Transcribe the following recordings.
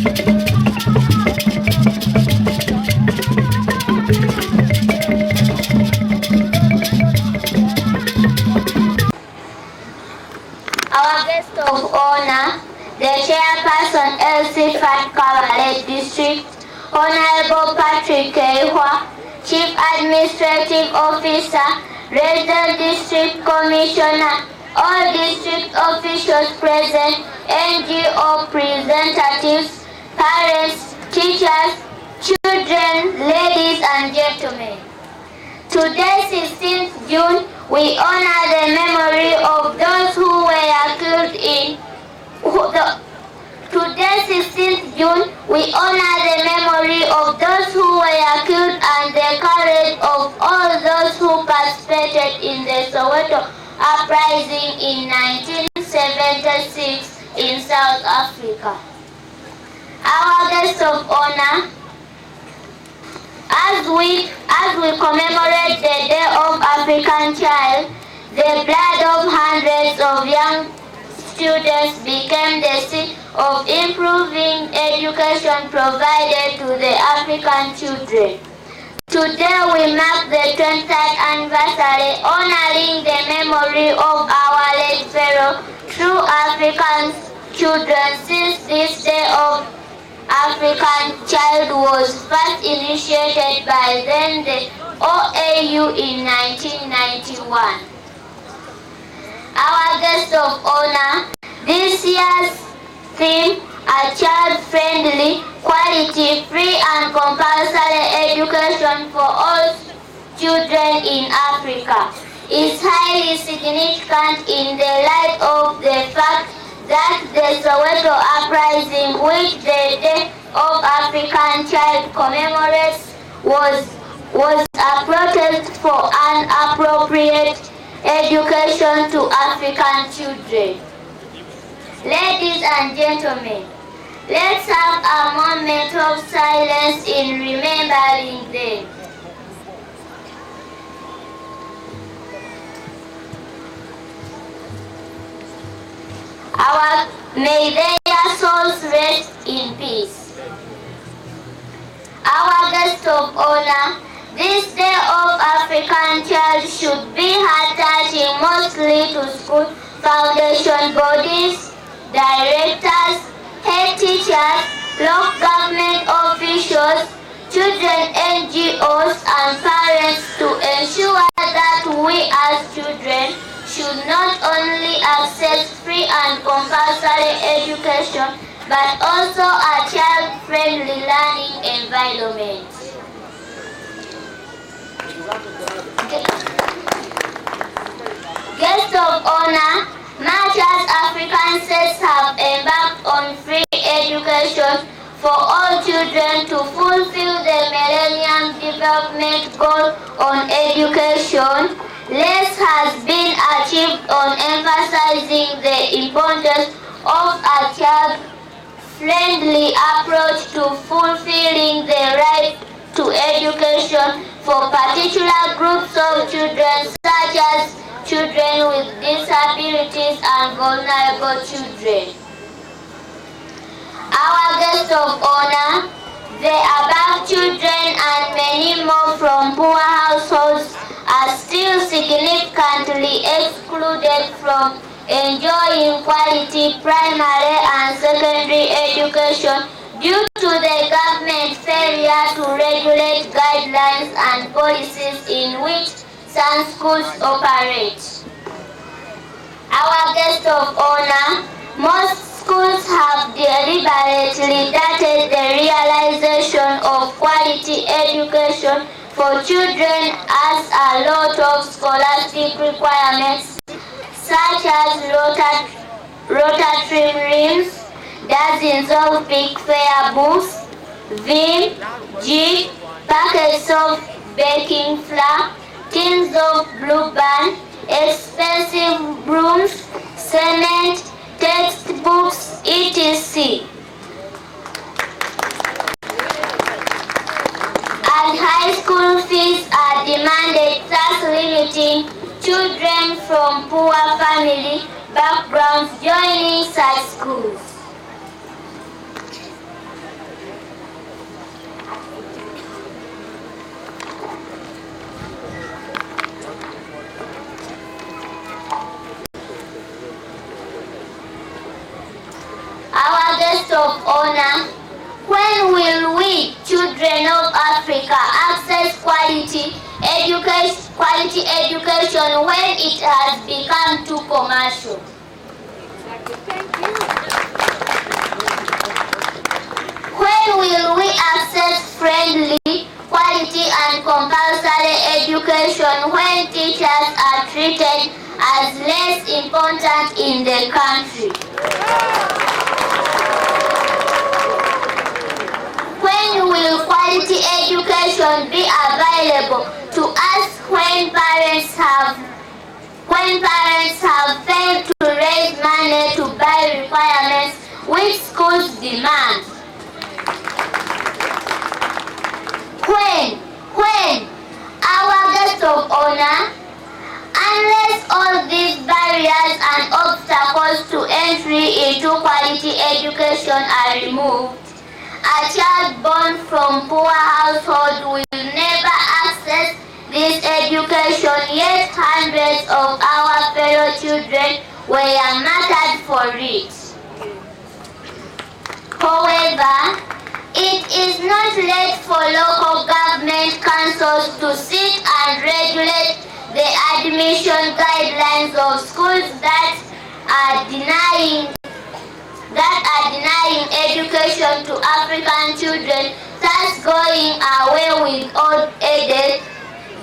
Our guest of honor, the chairperson LC Fat Kabale District, Honorable Patrick Keihwa, Chief Administrative Officer, Resident District Commissioner, all district officials present, NGO representatives, parents, teachers, children, ladies and gentlemen. Today, 16th June, we honor the memory of those who were killed in Today, 16th June, we honor the memory of those who were killed and the courage of all those who participated in the Soweto uprising in 1976 in South Africa. Our guest of honor, as we commemorate the Day of African Child, the blood of hundreds of young students became the seed of improving education provided to the African children. Today we mark the 23rd anniversary honoring the memory of our late fellow true African children since this Day of African Child was first initiated by then the OAU in 1991. Our guest of honor, this year's theme, a child-friendly, quality-free and compulsory education for all children in Africa, is highly significant in the light of the fact that the Soweto uprising, which the Day of African Child commemorates, was a protest for an appropriate education to African children. Ladies and gentlemen, let's have a moment of silence in remembering them. May their souls rest in peace. Our guest of honor, this Day of African Child should be heart-touching mostly to school foundation bodies, directors, head teachers, local government officials, children NGOs and parents to ensure that we as children should not only access free and compulsory education but also a child-friendly learning environment. Guest of honor, much as African states have embarked on free education for all children to fulfill the Millennium Development Goal on education, less has been achieved on emphasizing the importance of a child-friendly approach to fulfilling the right to education for particular groups of children such as children with disabilities and vulnerable children. Our guest of honor, the above children and many more from poor households are still significantly excluded from enjoying quality primary and secondary education due to the government failure to regulate guidelines and policies in which some schools operate. Our guest of honor, most schools have deliberately dated the realization of quality education for children as a lot of scholastic requirements such as rotary rims, dozens of big fair books, vim, jig, packets of baking flour, tins of blue band, expensive brooms, cement, textbooks, etc. And high school fees are demanded, thus limiting children from poor family backgrounds joining such schools. of honor, when will we, children of Africa, access quality education when it has become too commercial? When will we access friendly, quality and compulsory education when teachers are treated as less important in the country? When will quality education be available to us when parents have failed to raise money to buy requirements which schools demand? When, our guest of honor, unless all these barriers and obstacles to entry into quality education are removed, a child born from poor household will never access this education, yet hundreds of our fellow children were martyred for it. However, it is not late for local government councils to sit and regulate the admission guidelines of schools that are denying education to African children, thus going away with old aided.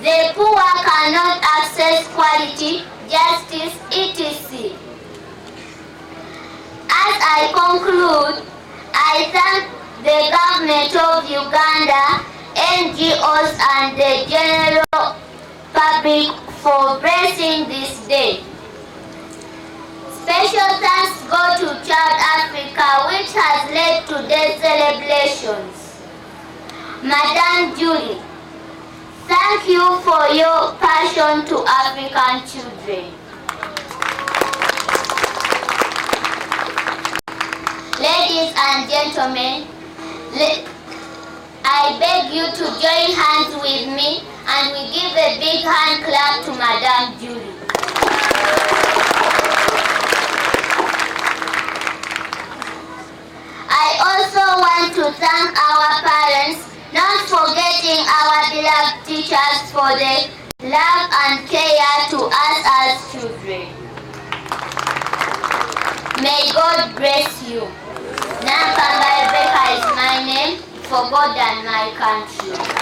The poor cannot access quality, justice, etc. As I conclude, I thank the government of Uganda, NGOs and the general public for blessing this day. Special thanks go to Child Africa, which has led to these celebrations. Madam Julie, thank you for your passion to African children. Ladies and gentlemen, I beg you to join hands with me and we give a big hand clap to Madam Julie. I also want to thank our parents, not forgetting our beloved teachers for their love and care to us as children. May God bless you. Kabale is my name, for God and my country.